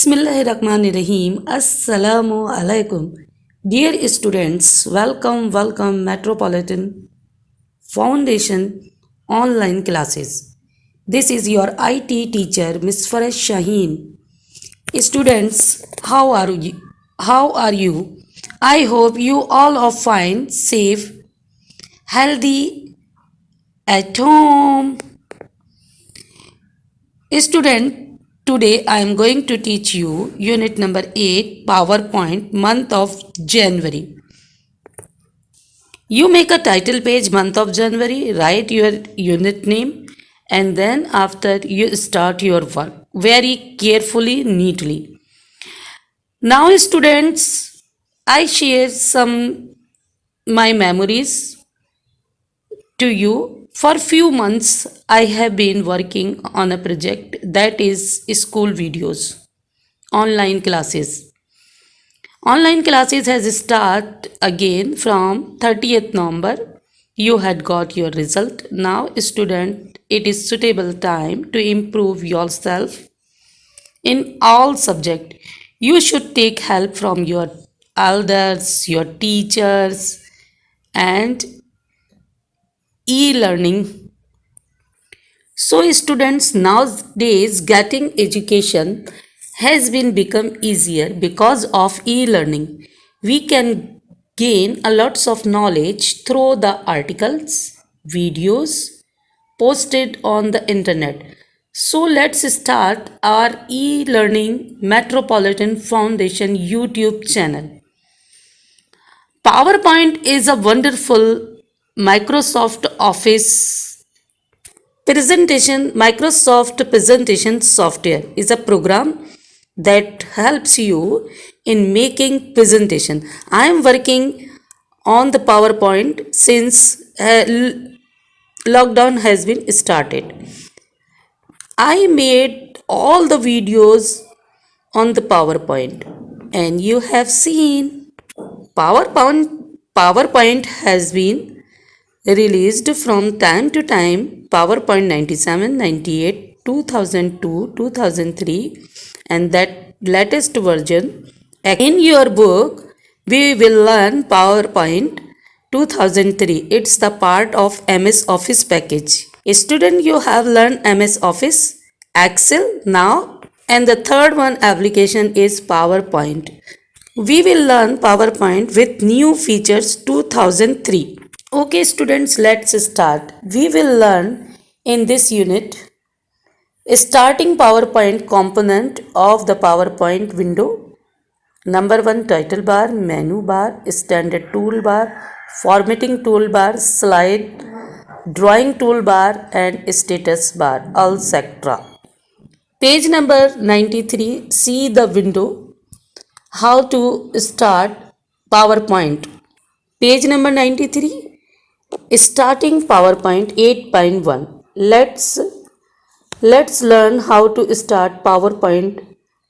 Bismillahirrahmanirrahim. Assalamu alaikum. Dear students, welcome Metropolitan Foundation online classes. This is your IT teacher Miss Faresh Shaheen. Students, how are you? How are you? I hope you all are fine, safe, healthy at home. Student, today I am going to teach you unit number 8 PowerPoint month of January. You make a title page month of January, write your unit name and then after you start your work very carefully, neatly. Now students, I share some my memories to you. For few months, I have been working on a project that is school videos, online classes. Online classes has start again from 30th November. You had got your result. Now, student, it is suitable time to improve yourself in all subject. You should take help from your elders, your teachers, and e-learning. So students nowadays getting education has been become easier because of e-learning. We can gain a lots of knowledge through the articles, videos posted on the internet. So let's start our e-learning Metropolitan Foundation YouTube channel. PowerPoint is a wonderful Microsoft Office Microsoft presentation software is a program that helps you in making presentation. I am working on the PowerPoint since lockdown has been started. I made all the videos on the PowerPoint and you have seen PowerPoint has been released from time to time. PowerPoint 97, 98, 2002, 2003 and that latest version. In your book, we will learn PowerPoint 2003. It's the part of MS Office package. Student, you have learned MS Office, Excel now, and the third one application is PowerPoint. We will learn PowerPoint with new features 2003. Okay students, let's start. We will learn in this unit starting PowerPoint component of the PowerPoint window. Number 1, title bar, menu bar, standard toolbar, formatting toolbar, slide, drawing toolbar and status bar, etc. Page number 93, see the window, how to start PowerPoint. Page number 93, starting PowerPoint 8.1. Let's learn how to start PowerPoint.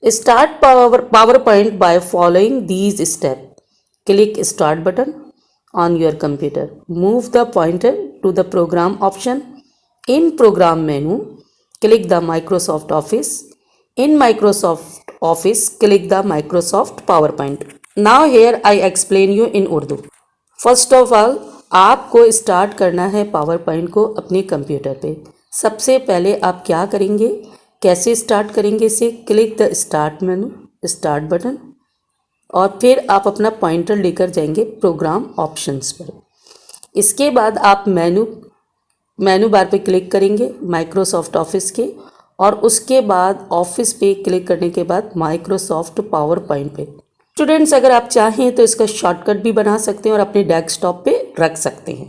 Start PowerPoint by following these steps. Click Start button on your computer. Move the pointer to the Program option. In Program menu, click the Microsoft Office. In Microsoft Office, click the Microsoft PowerPoint. Now here I explain you in Urdu. First of all आपको start करना है power point को अपने computer पे. सबसे पहले आप क्या करेंगे, कैसे स्टार्ट करेंगे इसे, click the start menu, start button और फिर आप अपना पॉइंटर लेकर जाएंगे प्रोग्राम ऑप्शंस पर. इसके बाद आप मेनू बार पे क्लिक करेंगे माइक्रोसॉफ्ट ऑफिस के और उसके बाद ऑफिस पे क्लिक करने के बाद माइक्रोसॉफ्ट पावर पॉइंट पे. स्टूडेंट्स, अगर आप चाहें तो इसका शॉर्टकट भी बना सकते हैं और अपने डेस्कटॉप पे रख सकते हैं.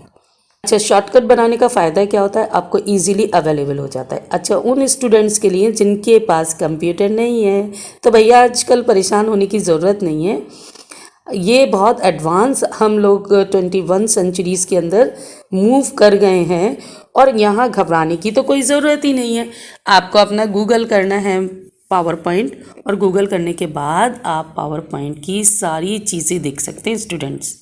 अच्छा, शॉर्टकट बनाने का फ़ायदा क्या होता है, आपको इजीली अवेलेबल हो जाता है. अच्छा, उन स्टूडेंट्स के लिए जिनके पास कंप्यूटर नहीं है तो भैया आजकल परेशान होने की ज़रूरत नहीं है. ये बहुत एडवांस हम लोग 21 सेंचुरीज़ के अंदर मूव कर गए हैं और यहाँ घबराने की तो कोई ज़रूरत ही नहीं है. आपको अपना गूगल करना है पावर पॉइंट और गूगल करने के बाद आप पावर पॉइंट की सारी चीज़ें देख सकते हैं. स्टूडेंट्स,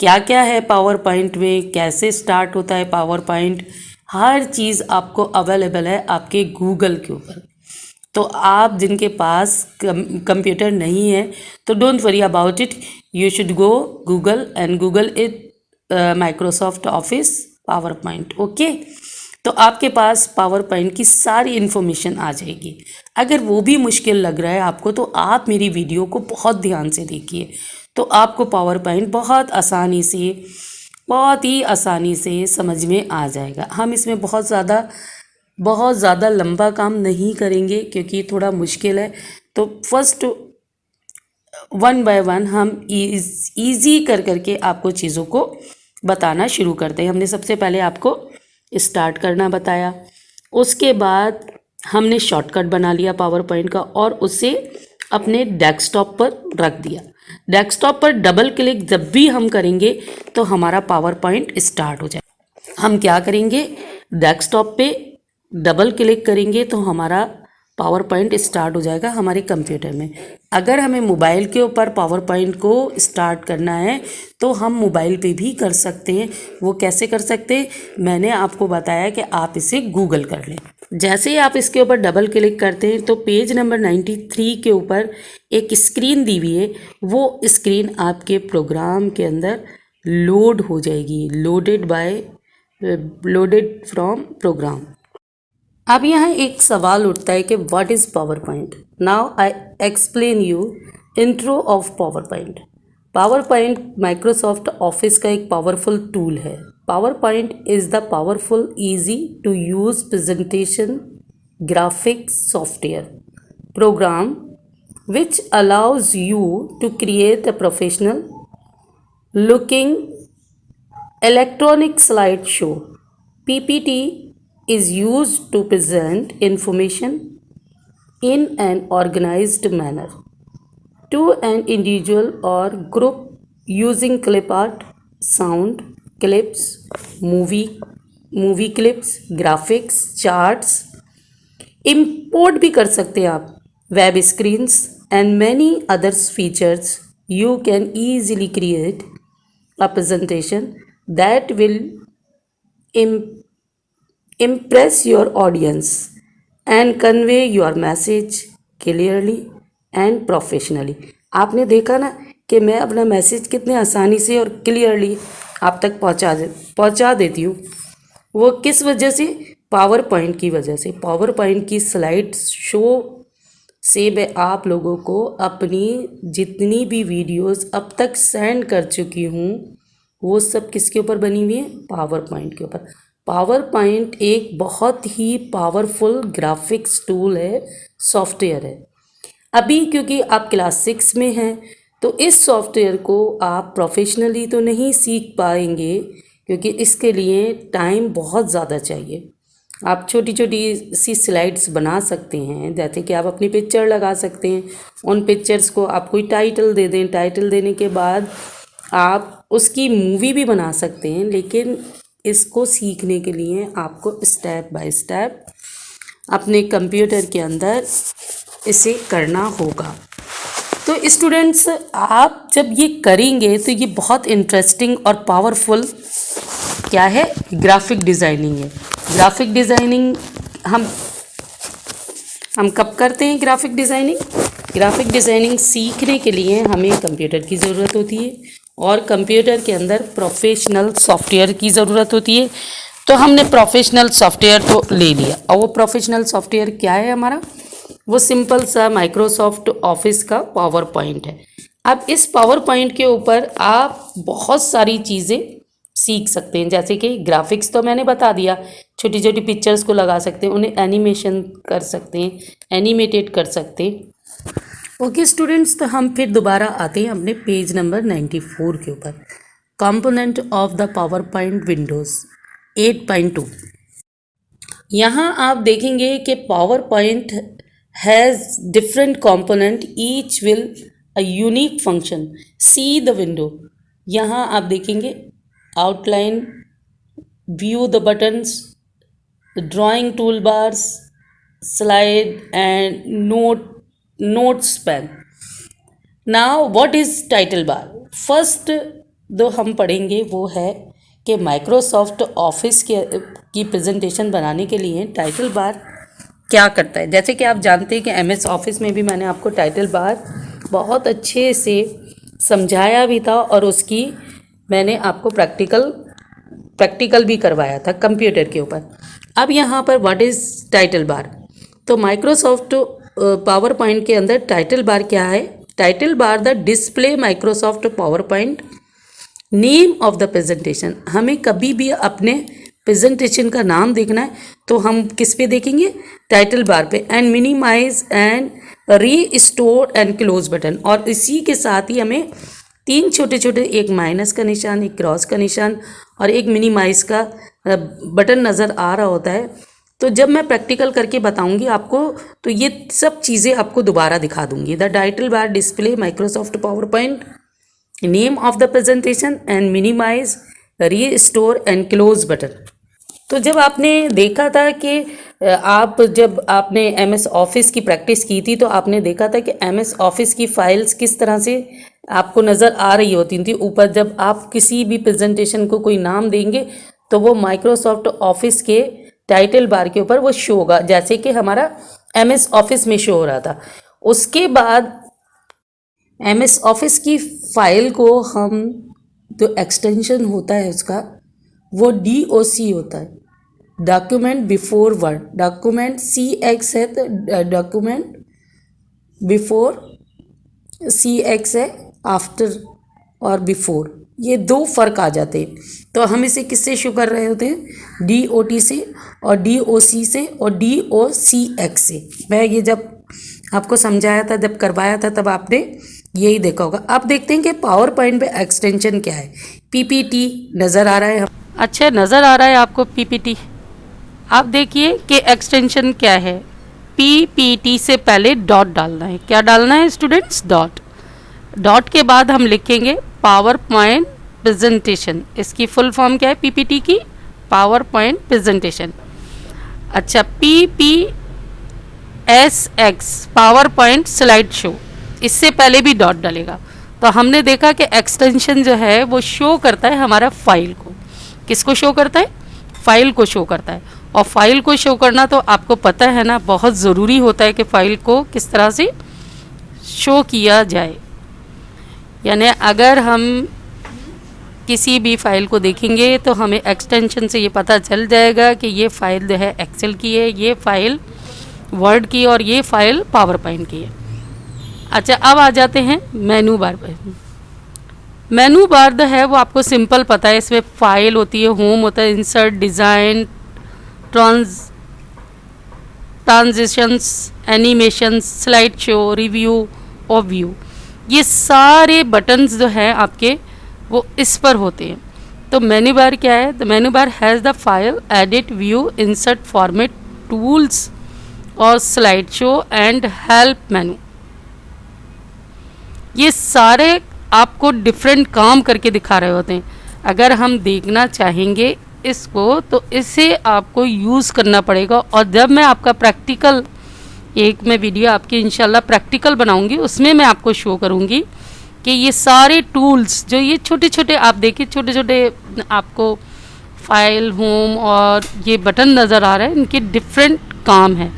क्या क्या है पावर पॉइंट में, कैसे स्टार्ट होता है पावर पॉइंट, हर चीज़ आपको अवेलेबल है आपके गूगल के ऊपर. तो आप जिनके पास कंप्यूटर नहीं है तो don't worry about it, you should go Google and Google it Microsoft office power point. Okay, तो आपके पास पावर पॉइंट की सारी इन्फॉर्मेशन आ जाएगी। अगर वो भी मुश्किल लग रहा है आपको तो आप मेरी वीडियो को बहुत ध्यान से देखिए, तो आपको पावर पॉइंट बहुत ही आसानी से समझ में आ जाएगा। हम इसमें बहुत ज़्यादा लंबा काम नहीं करेंगे क्योंकि थोड़ा मुश्किल है। तो फर्स्ट वन बाय वन हम ईजी करके आपको चीज़ों को बताना शुरू करते हैं। हमने सबसे पहले आपको स्टार्ट करना बताया, उसके बाद हमने शॉर्टकट बना लिया पावर पॉइंट का और उसे अपने डेस्कटॉप पर रख दिया। डेस्कटॉप पर डबल क्लिक जब भी हम करेंगे तो हमारा पावर पॉइंट स्टार्ट हो जाएगा। हम क्या करेंगे, डेस्कटॉप पे डबल क्लिक करेंगे तो हमारा पावर पॉइंट स्टार्ट हो जाएगा हमारे कंप्यूटर में। अगर हमें मोबाइल के ऊपर पावर पॉइंट को स्टार्ट करना है तो हम मोबाइल पे भी कर सकते हैं। वो कैसे कर सकते हैं, मैंने आपको बताया कि आप इसे गूगल कर लें। जैसे ही आप इसके ऊपर डबल क्लिक करते हैं तो पेज नंबर 93 के ऊपर एक स्क्रीन दी हुई है, वो स्क्रीन आपके प्रोग्राम के अंदर लोड हो जाएगी, लोडेड फ्रॉम प्रोग्राम। अब यहाँ एक सवाल उठता है कि what is PowerPoint. Now I explain you intro of PowerPoint. PowerPoint Microsoft Office का एक पावरफुल टूल है। PowerPoint is the powerful easy to use presentation graphics software program which allows you to create a professional looking electronic slideshow. PPT is used to present information in an organized manner to an individual or group using clip art, sound clips, movie clips, graphics, charts. Import भी कर सकते हैं आप web screens and many others features. You can easily create a presentation that will impress your audience and convey your message clearly and professionally। आपने देखा ना कि मैं अपना मैसेज कितने आसानी से और क्लियरली आप तक पहुंचा देती हूँ। वो किस वजह से, पावर पॉइंट की वजह से। पावर पॉइंट की स्लाइड शो से मैं आप लोगों को अपनी जितनी भी वीडियोस अब तक सेंड कर चुकी हूँ वो सब किसके ऊपर बनी हुई है, पावर पॉइंट के ऊपर। पावर पॉइंट एक बहुत ही पावरफुल ग्राफिक्स टूल है, सॉफ्टवेयर है। अभी क्योंकि आप क्लास 6 में हैं तो इस सॉफ्टवेयर को आप प्रोफेशनली तो नहीं सीख पाएंगे क्योंकि इसके लिए टाइम बहुत ज़्यादा चाहिए। आप छोटी छोटी सी स्लाइड्स बना सकते हैं, जैसे कि आप अपनी पिक्चर लगा सकते हैं, उन पिक्चर्स को आप कोई टाइटल दे दें, टाइटल देने के बाद आप उसकी मूवी भी बना सकते हैं। लेकिन इसको सीखने के लिए आपको स्टेप बाय स्टेप अपने कंप्यूटर के अंदर इसे करना होगा। तो स्टूडेंट्स, आप जब ये करेंगे तो ये बहुत इंटरेस्टिंग और पावरफुल क्या है, ग्राफिक डिज़ाइनिंग है। ग्राफिक डिज़ाइनिंग हम कब करते हैं ग्राफिक डिज़ाइनिंग? ग्राफिक डिज़ाइनिंग सीखने के लिए हमें कंप्यूटर की ज़रूरत होती है और कंप्यूटर के अंदर प्रोफेशनल सॉफ्टवेयर की ज़रूरत होती है। तो हमने प्रोफेशनल सॉफ्टवेयर तो ले लिया और वो प्रोफेशनल सॉफ्टवेयर क्या है हमारा, वो सिंपल सा माइक्रोसॉफ्ट ऑफिस का पावर पॉइंट है। अब इस पावर पॉइंट के ऊपर आप बहुत सारी चीज़ें सीख सकते हैं, जैसे कि ग्राफिक्स तो मैंने बता दिया, छोटी छोटी पिक्चर्स को लगा सकते हैं, उन्हें एनिमेशन कर सकते हैं, एनिमेटेड कर सकते हैं। ओके स्टूडेंट्स, तो हम फिर दोबारा आते हैं अपने पेज नंबर 94 के ऊपर। Component of the power point Windows 8.2। यहाँ आप देखेंगे कि power point has different component, each will a unique function. See the window. यहाँ आप देखेंगे outline, view the buttons, the drawing toolbars, slide and notes pan. Now what is title bar? First जो हम पढ़ेंगे वो है कि माइक्रोसॉफ्ट ऑफिस की प्रेजेंटेशन बनाने के लिए टाइटल बार क्या करता है। जैसे कि आप जानते हैं कि MS ऑफिस में भी मैंने आपको टाइटल बार बहुत अच्छे से समझाया भी था और उसकी मैंने आपको प्रैक्टिकल भी करवाया था कंप्यूटर के ऊपर। अब यहाँ पर व्हाट इज़ टाइटल बार, तो माइक्रोसॉफ्ट पावर पॉइंट के अंदर टाइटल बार क्या है। Title bar the display Microsoft PowerPoint name of the presentation. हमें कभी भी अपने प्रेजेंटेशन का नाम देखना है तो हम किस पे देखेंगे, टाइटल बार पे। And minimise and restore and close button, और इसी के साथ ही हमें 3 छोटे छोटे, एक माइनस का निशान, एक क्रॉस का निशान और एक मिनिमाइज का बटन नज़र आ रहा होता है। तो जब मैं प्रैक्टिकल करके बताऊंगी आपको तो ये सब चीज़ें आपको दोबारा दिखा दूंगी। The title bar display Microsoft PowerPoint name of the presentation and minimise restore and close button. तो जब आपने देखा था कि जब आपने MS ऑफिस की प्रैक्टिस की थी तो आपने देखा था कि MS ऑफिस की फाइल्स किस तरह से आपको नज़र आ रही होती थी ऊपर। जब आप किसी भी प्रेजेंटेशन को कोई नाम देंगे तो वो माइक्रोसॉफ्ट ऑफिस के टाइटल बार के ऊपर वो शो होगा, जैसे कि हमारा MS ऑफिस में शो हो रहा था। उसके बाद MS ऑफिस की फाइल को हम, जो एक्सटेंशन होता है उसका, वो DOC होता है, document before word. Document CX है तो डॉक्यूमेंट बिफोर, CX है आफ्टर और बिफोर, ये 2 फर्क आ जाते हैं। तो हम इसे किससे शो कर रहे होते हैं, DOT से और DOC से और DOCX से। मैं ये जब आपको समझाया था, जब करवाया था, तब आपने यही देखा होगा। अब देखते हैं कि पावर पॉइंट पे एक्सटेंशन क्या है। PPT नज़र आ रहा है, अच्छा नज़र आ रहा है आपको PPT। आप देखिए कि एक्सटेंशन क्या है। PPT से पहले डॉट डालना है। क्या डालना है स्टूडेंट्स, डॉट। डॉट के बाद हम लिखेंगे पावर पॉइंट प्रेजेंटेशन। इसकी फुल फॉर्म क्या है PPT की, पावर पॉइंट प्रेजेंटेशन। अच्छा, PPSX power point slide show, इससे पहले भी डॉट डलेगा। तो हमने देखा कि एक्सटेंशन जो है वो शो करता है हमारा फाइल को। किसको शो करता है, फाइल को शो करता है। और फाइल को शो करना तो आपको पता है ना, बहुत ज़रूरी होता है कि फ़ाइल को किस तरह से शो किया जाए। यानी अगर हम किसी भी फाइल को देखेंगे तो हमें एक्सटेंशन से ये पता चल जाएगा कि ये फ़ाइल जो है एक्सेल की है, ये फ़ाइल वर्ड की, और ये फ़ाइल पावर पॉइंट की है। अच्छा, अब आ जाते हैं मेनू बार पर। मेनू बार जो है वो आपको सिंपल पता है। इसमें फाइल होती है, होम होता है, insert, design, transitions, animation, slide show, review और व्यू, ये सारे बटन्स जो हैं आपके वो इस पर होते हैं। तो मेनू बार क्या है, the menu bar has the file, edit, view, insert, format, tools और slide show and help menu. ये सारे आपको डिफरेंट काम करके दिखा रहे होते हैं। अगर हम देखना चाहेंगे इसको तो इसे आपको यूज़ करना पड़ेगा। और जब मैं आपका प्रैक्टिकल, एक मैं वीडियो आपकी इंशाल्लाह प्रैक्टिकल बनाऊंगी, उसमें मैं आपको शो करूंगी कि ये सारे टूल्स जो ये छोटे छोटे आप देखिए, छोटे छोटे आपको फाइल, होम और ये बटन नज़र आ रहा है, इनके डिफरेंट काम हैं।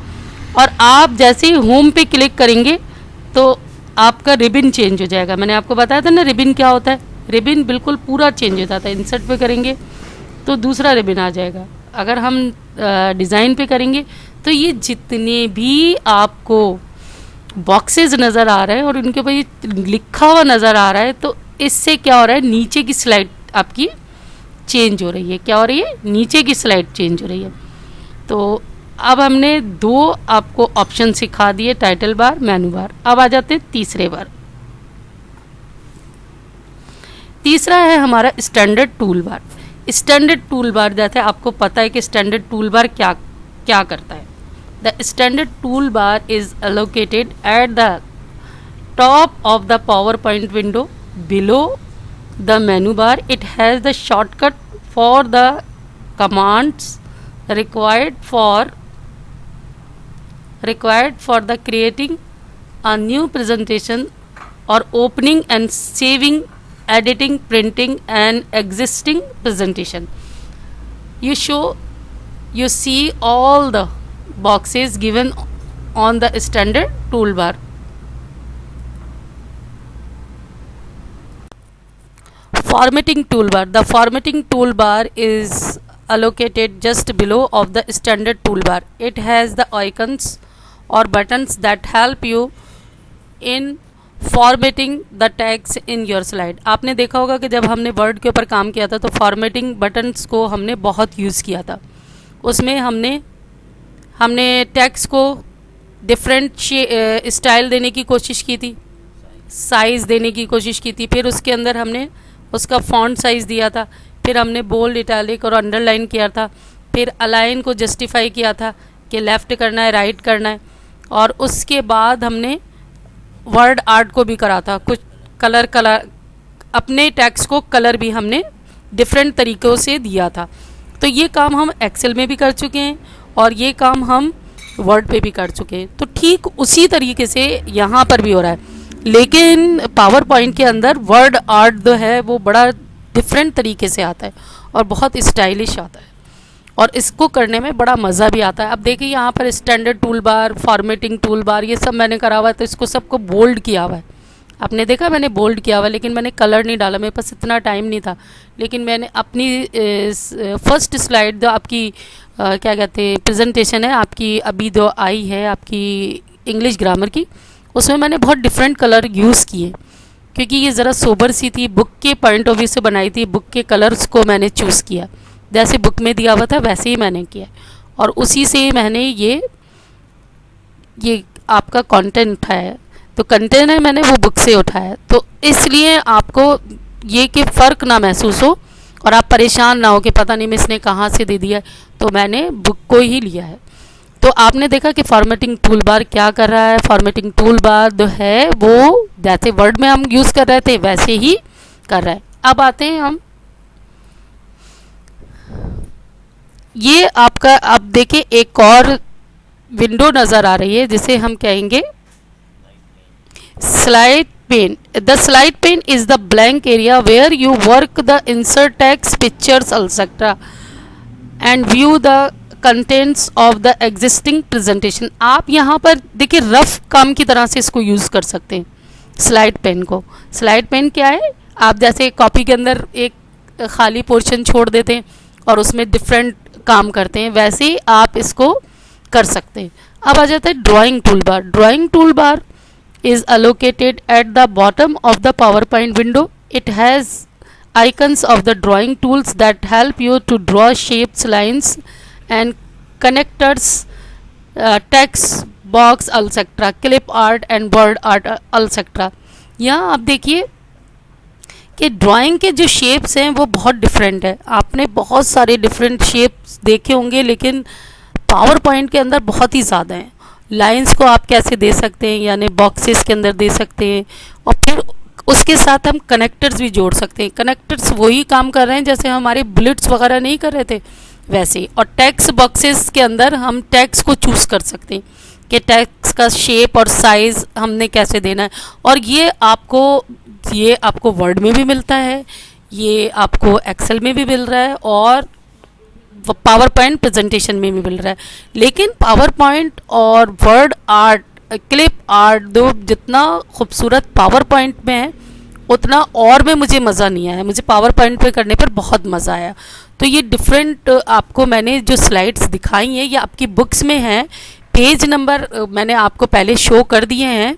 और आप जैसे ही होम पे क्लिक करेंगे तो आपका रिबन चेंज हो जाएगा। मैंने आपको बताया था ना रिबन क्या होता है, रिबन बिल्कुल पूरा चेंज हो जाता है। इंसर्ट पे करेंगे तो दूसरा रिबन आ जाएगा। अगर हम डिज़ाइन पे करेंगे तो ये जितने भी आपको बॉक्सेस नज़र आ रहे हैं और उनके ऊपर ये लिखा हुआ नज़र आ रहा है, तो इससे क्या हो रहा है, नीचे की स्लाइड आपकी चेंज हो रही है। क्या हो रही है, नीचे की स्लाइड चेंज हो रही है। तो अब हमने 2 आपको ऑप्शन सिखा दिए, टाइटल बार, मेनू बार। अब आ जाते हैं तीसरे बार। तीसरा है हमारा standard tool bar. Standard tool bar जैसे आपको पता है कि स्टैंडर्ड टूल बार क्या क्या करता है। The standard tool bar is located at the top of the power point window below the menu bar. It has the shortcut for the commands required for the creating a new presentation or opening and saving, editing, printing an existing presentation. You see all the boxes given on the standard toolbar. Formatting toolbar. The formatting toolbar is allocated just below of the standard toolbar. It has the icons or buttons that help you in formatting the tags in your slide. आपने देखा होगा कि जब हमने word के ऊपर काम किया था तो फॉर्मेटिंग बटन्स को हमने बहुत यूज़ किया था. उसमें हमने टैग्स को डिफरेंट स्टाइल देने की कोशिश की थी, साइज़ देने की कोशिश की थी. फिर उसके अंदर हमने उसका फॉन्ट साइज़ दिया था, फिर हमने बोल्ड, इटैलिक और अंडरलाइन किया था, फिर अलाइन को जस्टिफाई किया था कि लेफ़्ट करना है, राइट करना है. और उसके बाद हमने वर्ड आर्ट को भी करा था. कुछ कलर अपने टैक्स को कलर भी हमने डिफरेंट तरीक़ों से दिया था. तो ये काम हम एक्सेल में भी कर चुके हैं और ये काम हम वर्ड पे भी कर चुके हैं. तो ठीक उसी तरीके से यहाँ पर भी हो रहा है, लेकिन पावर पॉइंट के अंदर वर्ड आर्ट जो है वो बड़ा डिफरेंट तरीके से आता है और बहुत स्टाइलिश आता है और इसको करने में बड़ा मज़ा भी आता है. अब देखिए यहाँ पर standard tool bar, formatting tool bar, ये सब मैंने करा हुआ है. तो इसको सबको बोल्ड किया हुआ है. आपने देखा मैंने बोल्ड किया हुआ है, लेकिन मैंने कलर नहीं डाला, मेरे पास इतना टाइम नहीं था. लेकिन मैंने अपनी फर्स्ट स्लाइड जो आपकी क्या कहते हैं प्रेजेंटेशन है आपकी अभी जो आई है आपकी इंग्लिश ग्रामर की, उसमें मैंने बहुत डिफरेंट कलर यूज़ किए क्योंकि ये ज़रा सोबर सी थी. बुक के पॉइंट ऑफ व्यू से बनाई थी. बुक के कलर्स को मैंने चूज़ किया, जैसे बुक में दिया हुआ था वैसे ही मैंने किया और उसी से मैंने ये आपका कंटेंट उठाया. तो कंटेंट है मैंने वो बुक से उठाया. तो इसलिए आपको ये कि फ़र्क ना महसूस हो और आप परेशान ना हो कि पता नहीं मिस ने कहाँ से दे दिया, तो मैंने बुक को ही लिया है. तो आपने देखा कि फॉर्मेटिंग टूल बार क्या कर रहा है. फॉर्मेटिंग टूल बार जो है वो जैसे वर्ड में हम यूज़ कर रहे थे वैसे ही कर रहा है. अब आते हैं हम ये आपका, अब देखिए एक और विंडो नज़र आ रही है जिसे हम कहेंगे slide pane. The slide pane is the blank area where you work the insert text, pictures etcetera and view the contents of the existing presentation. आप यहाँ पर देखिए रफ काम की तरह से इसको यूज़ कर सकते हैं स्लाइड पेन को. स्लाइड पेन क्या है, आप जैसे कॉपी के अंदर एक खाली पोर्शन छोड़ देते हैं और उसमें डिफरेंट काम करते हैं, वैसे ही आप इसको कर सकते हैं. अब आ जाता है drawing tool bar. Drawing tool bar is allocated at the bottom of the PowerPoint window. It has icons of the drawing tools that help you to draw shapes, lines and connectors, text box etc, clip art and word art etc. यहाँ आप देखिए कि drawing के जो shapes हैं वो बहुत different है. आपने बहुत सारे डिफरेंट शेप्स देखे होंगे लेकिन पावर पॉइंट के अंदर बहुत ही ज़्यादा हैं. लाइंस को आप कैसे दे सकते हैं, यानी बॉक्सेस के अंदर दे सकते हैं और फिर उसके साथ हम कनेक्टर्स भी जोड़ सकते हैं. कनेक्टर्स वही काम कर रहे हैं जैसे हमारे बुलेट्स वगैरह नहीं कर रहे थे वैसे ही. और टेक्स्ट बॉक्सेस के अंदर हम टेक्स्ट को चूज़ कर सकते हैं कि टेक्स्ट का शेप और साइज़ हमने कैसे देना है. और ये आपको वर्ड में भी मिलता है, ये आपको एक्सेल में भी मिल रहा है और पावर पॉइंट प्रेजेंटेशन में भी मिल रहा है. लेकिन पावर पॉइंट और वर्ड आर्ट, क्लिप आर्ट दो जितना खूबसूरत पावर पॉइंट में है उतना और में मुझे मज़ा नहीं आया. मुझे पावर पॉइंट पे करने पर बहुत मज़ा आया. तो ये डिफरेंट आपको मैंने जो स्लाइड्स दिखाई हैं ये आपकी बुक्स में हैं. पेज नंबर मैंने आपको पहले शो कर दिए हैं,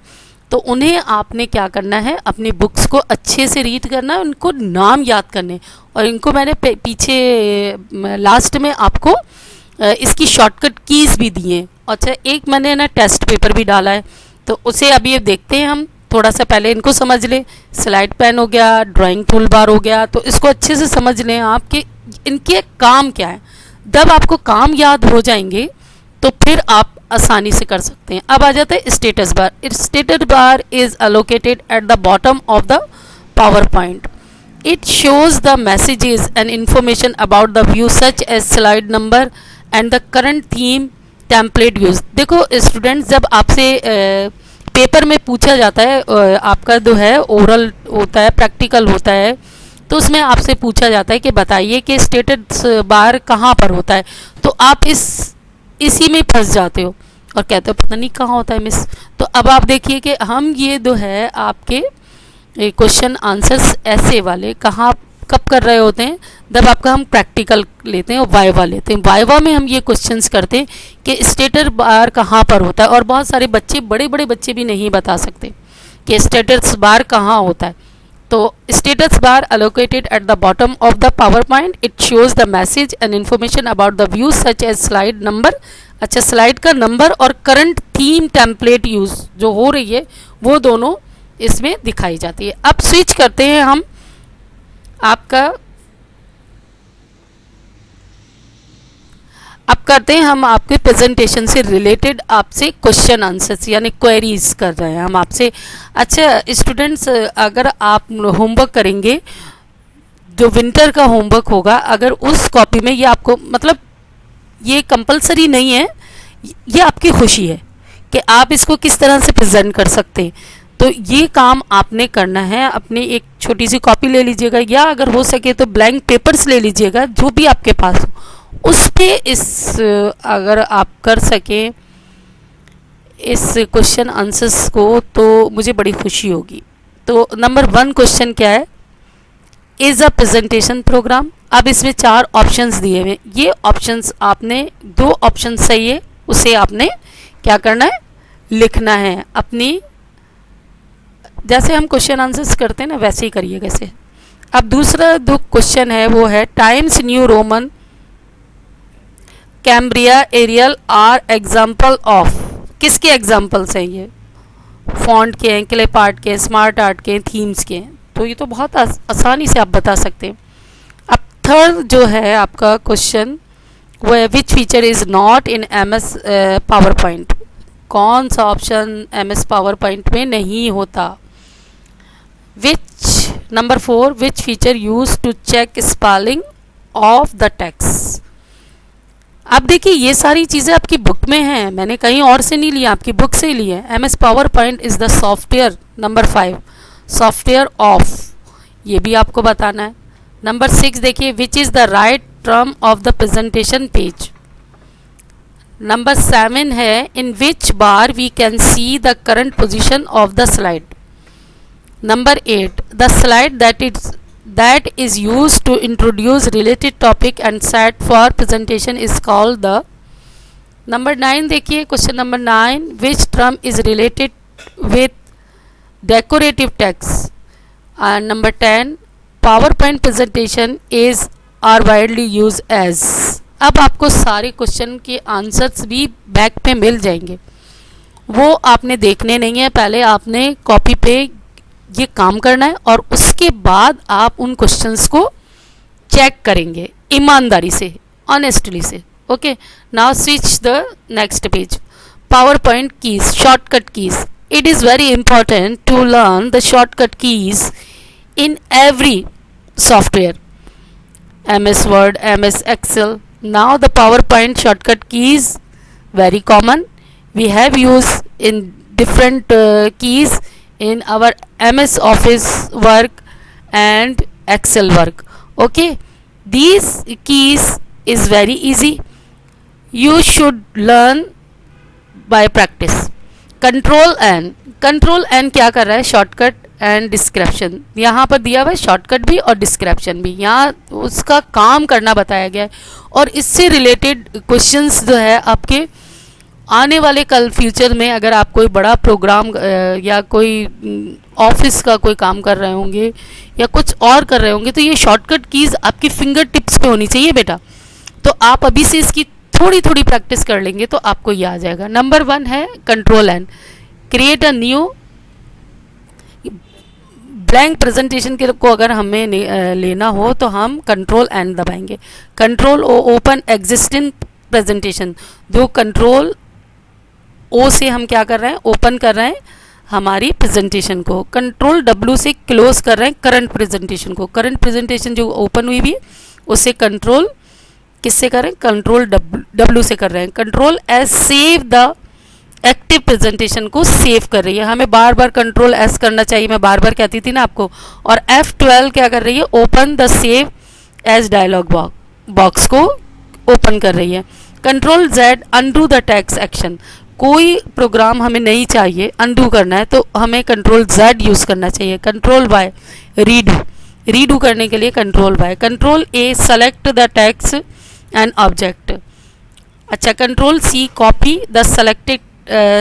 तो उन्हें आपने क्या करना है, अपनी बुक्स को अच्छे से रीड करना है, उनको नाम याद करने. और इनको मैंने पीछे लास्ट में आपको इसकी शॉर्टकट कीज़ भी दी हैं. अच्छा, एक मैंने ना टेस्ट पेपर भी डाला है, तो उसे अभी देखते हैं हम. थोड़ा सा पहले इनको समझ लें. स्लाइड पेन हो गया, ड्राइंग टूल बार हो गया, तो इसको अच्छे से समझ लें आप कि इनके काम क्या है. जब आपको काम याद हो जाएंगे तो फिर आप आसानी से कर सकते हैं. अब आ जाता है status bar. Status bar is allocated at the bottom of the PowerPoint. It shows the messages and information about the view such as slide number and the current theme template use. देखो students, जब आपसे paper में पूछा जाता है, आपका जो है ओरल होता है, प्रैक्टिकल होता है, तो उसमें आपसे पूछा जाता है कि बताइए कि स्टेटस बार कहाँ पर होता है. तो आप इस इसी में फंस जाते हो और कहते हो पता नहीं कहाँ होता है मिस। तो अब आप देखिए कि हम ये जो है आपके क्वेश्चन आंसर्स ऐसे वाले कहाँ कब कर रहे होते हैं, जब आपका हम प्रैक्टिकल लेते हैं और वाइवा लेते हैं। वाइवा में हम ये क्वेश्चंस करते हैं कि स्टेटर बार कहाँ पर होता है, और बहुत सारे बच्चे, बड़े बड़े बच्चे भी नहीं बता सकते कि स्टेटस बार कहाँ होता है। तो status bar allocated at the bottom of the PowerPoint, it shows the message and information about the views such as slide number। अच्छा, स्लाइड का नंबर और करंट थीम टेम्पलेट यूज जो हो रही है वो दोनों इसमें दिखाई जाती है। अब स्विच करते हैं हम करते हैं हम आपके प्रेजेंटेशन से रिलेटेड आपसे क्वेश्चन आंसर्स यानी क्वेरीज कर रहे हैं हम आपसे। अच्छा स्टूडेंट्स, अगर आप होमवर्क करेंगे, जो विंटर का होमवर्क होगा, अगर उस कॉपी में ये आपको, मतलब ये कंपलसरी नहीं है, ये आपकी खुशी है कि आप इसको किस तरह से प्रेजेंट कर सकते हैं। तो ये काम आपने करना है। अपनी एक छोटी सी कॉपी ले लीजिएगा, या अगर हो सके तो ब्लैंक पेपर्स ले लीजिएगा, जो भी आपके पास हो, उस पे अगर आप कर सकें इस क्वेश्चन आंसर्स को तो मुझे बड़ी खुशी होगी। तो नंबर 1 क्वेश्चन क्या है, इज़ अ प्रेजेंटेशन प्रोग्राम। अब इसमें 4 ऑप्शंस दिए हुए, ये ऑप्शंस आपने 2 ऑप्शन सही है, उसे आपने क्या करना है, लिखना है अपनी, जैसे हम क्वेश्चन आंसर्स करते हैं ना वैसे ही करिएगा इसे। अब दूसरा जो क्वेश्चन है वो है Times New Roman Cambria Arial are example of, किसके एग्जाम्पल्स हैं ये, फॉन्ट के हैं, क्लिप आर्ट के, स्मार्ट आर्ट के, थीम्स के हैं। तो ये तो बहुत आसानी से आप बता सकते हैं। अब थर्ड जो है आपका क्वेश्चन वो है which feature is not in MS PowerPoint, कौन सा ऑप्शन MS पावर पॉइंट में नहीं होता। Which number 4 which feature use to check spelling of the text. अब देखिए ये सारी चीज़ें आपकी बुक में हैं, मैंने कहीं और से नहीं लिया, आपकी बुक से ही लिया है। MS PowerPoint is the software. Number 5 software of, ये भी आपको बताना है। नंबर 6 देखिए which is the right term of the presentation page. Number 7 है in which bar we can see the current position of the slide. Number 8 the slide that is used to introduce related topic and set for presentation is called the। number 9 देखिए question number 9 which term is related with decorative text। number 10 PowerPoint presentation is are widely used as। अब आपको सारे question के answers भी back पे मिल जाएंगे, वो आपने देखने नहीं है, पहले आपने कॉपी पे ये काम करना है और उसके बाद आप उन क्वेश्चंस को चेक करेंगे ईमानदारी से, ऑनेस्टली से। Okay, now switch the next page. PowerPoint keys, shortcut keys. It is very important to learn the shortcut keys in every software, MS Word, MS Excel। Now the PowerPoint shortcut keys very common. We have used in different keys in our MS Office work and Excel work. Okay, these keys is very easy, you should learn by practice। Control N क्या कर रहा है, shortcut and description. यहाँ पर दिया हुआ है shortcut भी और डिस्क्रिप्शन भी, यहाँ उसका काम करना बताया गया है। और इससे रिलेटेड क्वेश्चंस जो है आपके आने वाले कल फ्यूचर में, अगर आप कोई बड़ा प्रोग्राम या कोई ऑफिस का कोई काम कर रहे होंगे या कुछ और कर रहे होंगे, तो ये शॉर्टकट कीज़ आपकी फिंगर टिप्स पे होनी चाहिए बेटा। तो आप अभी से इसकी थोड़ी थोड़ी प्रैक्टिस कर लेंगे तो आपको ये आ जाएगा। नंबर 1 है control N। Create a new blank presentation के को अगर हमें लेना हो तो हम कंट्रोल N दबाएंगे। Control O open existing presentation, जो कंट्रोल O से हम क्या कर रहे हैं, ओपन कर रहे हैं हमारी प्रेजेंटेशन को। कंट्रोल W से क्लोज कर रहे हैं करंट प्रेजेंटेशन को। करंट प्रेजेंटेशन जो ओपन हुई भी उसे कंट्रोल किससे कर रहे हैं, कंट्रोल W से कर रहे हैं। Control S save the active presentation को सेव कर रही है, हमें बार बार कंट्रोल S करना चाहिए, मैं बार बार कहती थी ना आपको। और F12 क्या कर रही है, open the save as dialog box को ओपन कर रही है। Control Z undo the text action, कोई प्रोग्राम हमें नहीं चाहिए अनडू करना है तो हमें कंट्रोल जेड यूज़ करना चाहिए। कंट्रोल वाई रीडू, रीडू करने के लिए control Y. Control A select the text and object. अच्छा, control C copy the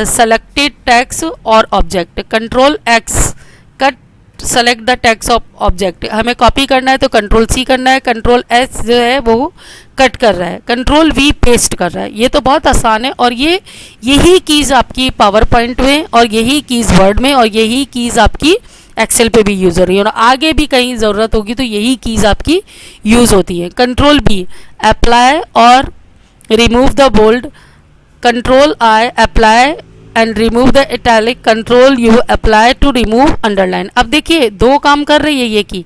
selected text और object. Control X cut select the text of object, हमें copy करना है तो कंट्रोल सी करना है, कंट्रोल एस जो है वो कट कर रहा है, कंट्रोल वी पेस्ट कर रहा है। ये तो बहुत आसान है और यही कीज़ आपकी पावर पॉइंट में और यही कीज़ वर्ड में और यही कीज़ आपकी एक्सेल पे भी यूज़ हो रही है और आगे भी कहीं ज़रूरत होगी तो यही कीज़ आपकी यूज़ होती है। कंट्रोल बी अप्लाई और remove the bold, control I apply and remove the italic, control U apply to remove underline. अब देखिए दो काम कर रही है ये की,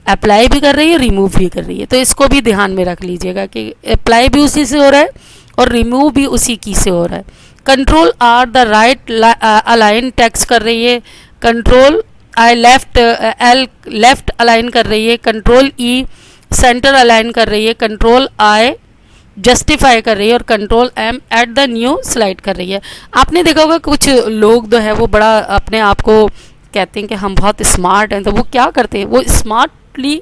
अप्लाई भी कर रही है रिमूव भी कर रही है, तो इसको भी ध्यान में रख लीजिएगा कि अप्लाई भी उसी से हो रहा है और रिमूव भी उसी की से हो रहा है। Control R the right align text कर रही है, कंट्रोल आई लेफ्ट अलाइन कर रही है, कंट्रोल ई सेंटर अलाइन कर रही है, कंट्रोल आई जस्टिफाई कर रही है और control M at the new slide कर रही है। आपने देखा होगा कुछ लोग जो है वो बड़ा अपने आप को कहते हैं कि हम बहुत स्मार्ट हैं, तो वो क्या करते हैं, वो स्मार्टली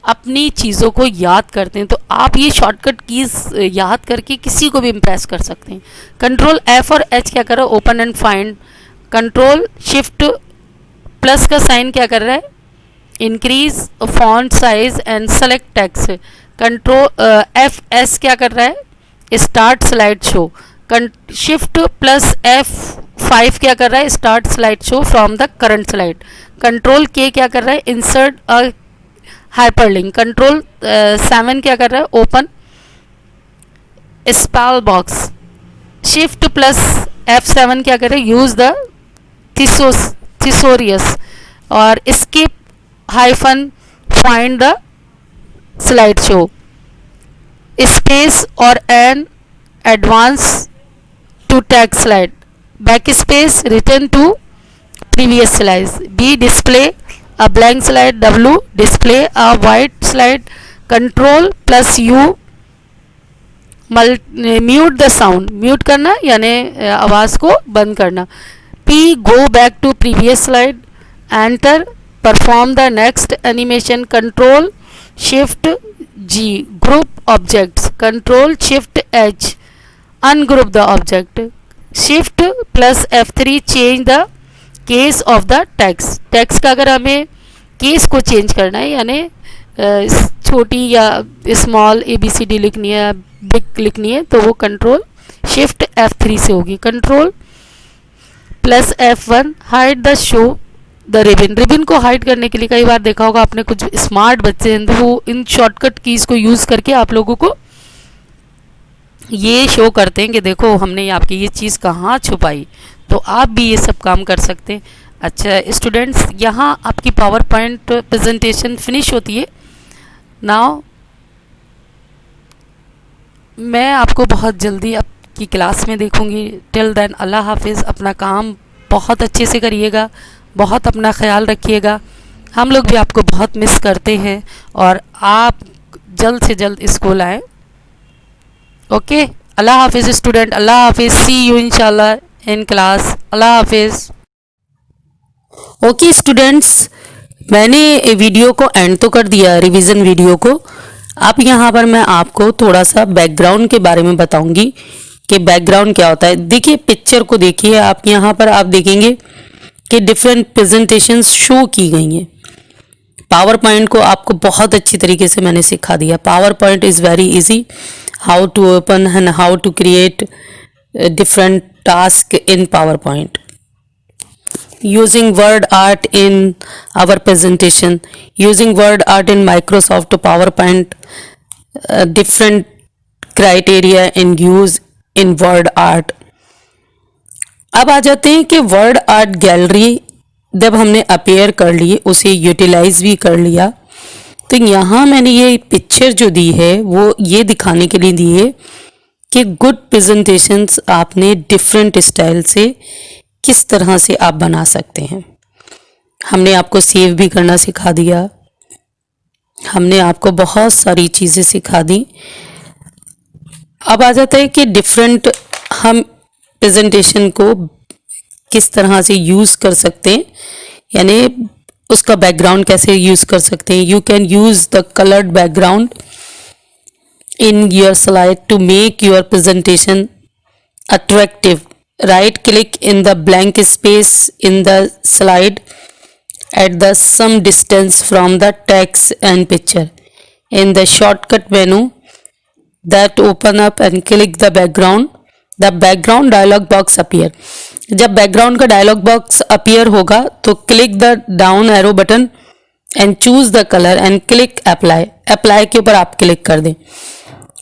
अपनी चीज़ों को याद करते हैं। तो आप ये शॉर्टकट कीज़ याद करके किसी को भी इम्प्रेस कर सकते हैं। कंट्रोल एफ और एच क्या कर रहा है, open and find. Control shift plus का साइन क्या कर रहा है, increase font size and select text. Control F S क्या कर रहा है, start slide show. Shift plus F5 क्या कर रहा है, start slide show from the current slide. Control के क्या कर रहा है, इंसर्ट अ हाइपरलिंक। कंट्रोल 7 क्या कर रहा है, open spell box. Shift plus F7 क्या कर रहा है, यूज द थिसोरियस और skip hyphen find the slide show. Space और an advance to text slide, backspace return to previous slides, B display a blank slide, W display a white slide, control plus U mute the sound, mute करना यानी आवाज़ को बंद करना। P go back to previous slide, enter perform the next animation, control shift G group objects, control shift H ungroup the object, shift plus F3 change the case of the text। Text का अगर हमें case को change करना है यानी छोटी या small ABCD लिखनी है, बिग लिखनी है, तो वो कंट्रोल शिफ्ट F3 से होगी। Control plus F1 hide the show the ribbon. Ribbon को हाइड करने के लिए कई बार देखा होगा आपने कुछ स्मार्ट बच्चे हैं तो वो इन शॉर्टकट कीज़ को यूज़ करके आप लोगों को ये शो करते हैं कि देखो हमने आपकी ये चीज़ कहाँ छुपाई, तो आप भी ये सब काम कर सकते हैं। अच्छा स्टूडेंट्स, यहाँ आपकी पावर पॉइंट प्रेजेंटेशन फिनिश होती है। नाउ मैं आपको बहुत जल्दी आपकी क्लास में देखूँगी। टिल देन अल्लाह हाफिज़। अपना काम बहुत अच्छे से करिएगा, बहुत अपना ख्याल रखिएगा। हम लोग भी आपको बहुत मिस करते हैं और आप जल्द से जल्द स्कूल आएँ। ओके, अल्लाह हाफिज़ स्टूडेंट, अल्लाह हाफिज़, सी यू इंशाल्लाह इन क्लास, अल्लाह हाफिज़। ओके स्टूडेंट्स, मैंने वीडियो को एंड तो कर दिया, रिवीजन वीडियो को। अब यहाँ पर मैं आपको थोड़ा सा बैकग्राउंड के बारे में बताऊंगी कि बैकग्राउंड क्या होता है। देखिए पिक्चर को देखिए आप, यहाँ पर आप देखेंगे कि डिफरेंट प्रेजेंटेशंस शो की गई हैं। पावर पॉइंट को आपको बहुत अच्छी तरीके से मैंने सिखा दिया। Power point is very easy, how to open and how to create different tasks in PowerPoint. Using word art in our presentation, using word art in Microsoft PowerPoint, different criteria in use in word art. अब आ जाते हैं कि word art gallery जब हमने appear कर ली, उसे utilise भी कर लिया, तो यहाँ मैंने ये पिक्चर जो दी है वो ये दिखाने के लिए दी है कि गुड प्रेजेंटेशंस आपने डिफरेंट स्टाइल से किस तरह से आप बना सकते हैं। हमने आपको सेव भी करना सिखा दिया, हमने आपको बहुत सारी चीज़ें सिखा दी। अब आ जाता है कि डिफरेंट हम प्रेजेंटेशन को किस तरह से यूज़ कर सकते हैं, यानी उसका बैकग्राउंड कैसे यूज़ कर सकते हैं. You can use the coloured background in your slide to make your presentation attractive. Right click in the blank space in the slide at the some distance from the text and picture. In the shortcut menu that open up and click the background, the background dialog box appear. जब background का dialog box appear होगा तो click the down arrow button and choose the color and click apply. Apply के ऊपर आप click कर दें.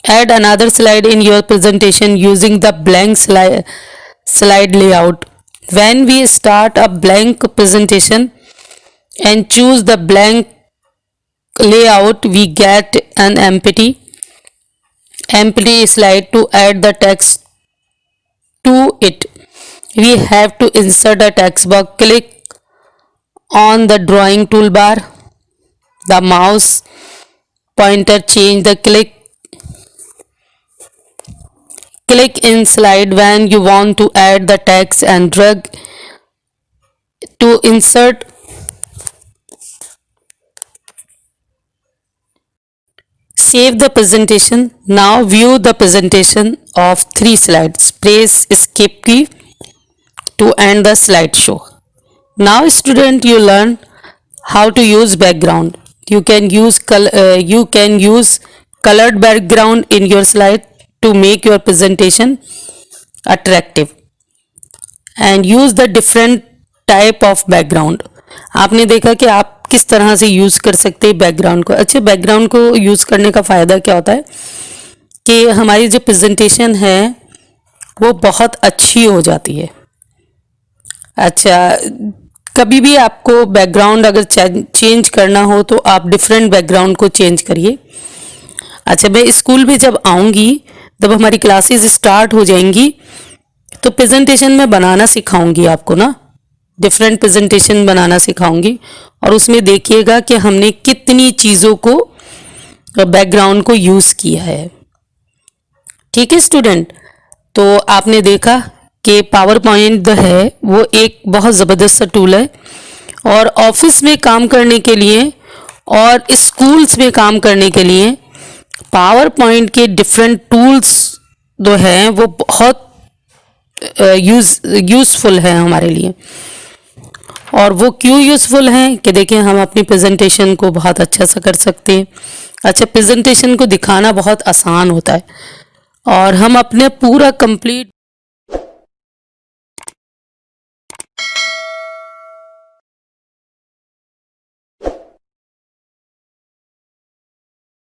Add another slide in your presentation using the blank slide layout. When we start a blank presentation and choose the blank layout, we get an empty slide to add the text to it. We have to insert a text box. Click on the drawing toolbar, the mouse pointer change the click in slide when you want to add the text and drag to insert. Save the presentation. Now view the presentation of 3 slides. Press escape key to end the slideshow. Now student, you learn how to use background. You can use colored background in your slide to make your presentation attractive and use the different type of background. आपने देखा कि आप किस तरह से use कर सकते हैं बैकग्राउंड को. अच्छा, बैकग्राउंड को यूज़ करने का फ़ायदा क्या होता है कि हमारी जो प्रेजेंटेशन है वो बहुत अच्छी हो जाती है. अच्छा, कभी भी आपको बैकग्राउंड अगर चेंज करना हो तो आप डिफरेंट बैकग्राउंड को चेंज करिए. अच्छा, मैं स्कूल में जब आऊँगी, जब हमारी क्लासेस स्टार्ट हो जाएंगी तो प्रेजेंटेशन में बनाना सिखाऊंगी आपको ना, डिफरेंट प्रेजेंटेशन बनाना सिखाऊंगी और उसमें देखिएगा कि हमने कितनी चीज़ों को बैकग्राउंड को यूज़ किया है. ठीक है स्टूडेंट, तो आपने देखा कि पावर पॉइंट है वो एक बहुत ज़बरदस्त टूल है और ऑफिस में काम करने के लिए और स्कूल्स में काम करने के लिए पावर पॉइंट के डिफरेंट टूल्स जो हैं वो बहुत यूज़फुल है हमारे लिए. और वो क्यों यूज़फुल हैं कि देखिए हम अपनी प्रेजेंटेशन को बहुत अच्छा सा कर सकते हैं. अच्छा, प्रेजेंटेशन को दिखाना बहुत आसान होता है और हम अपने पूरा कंप्लीट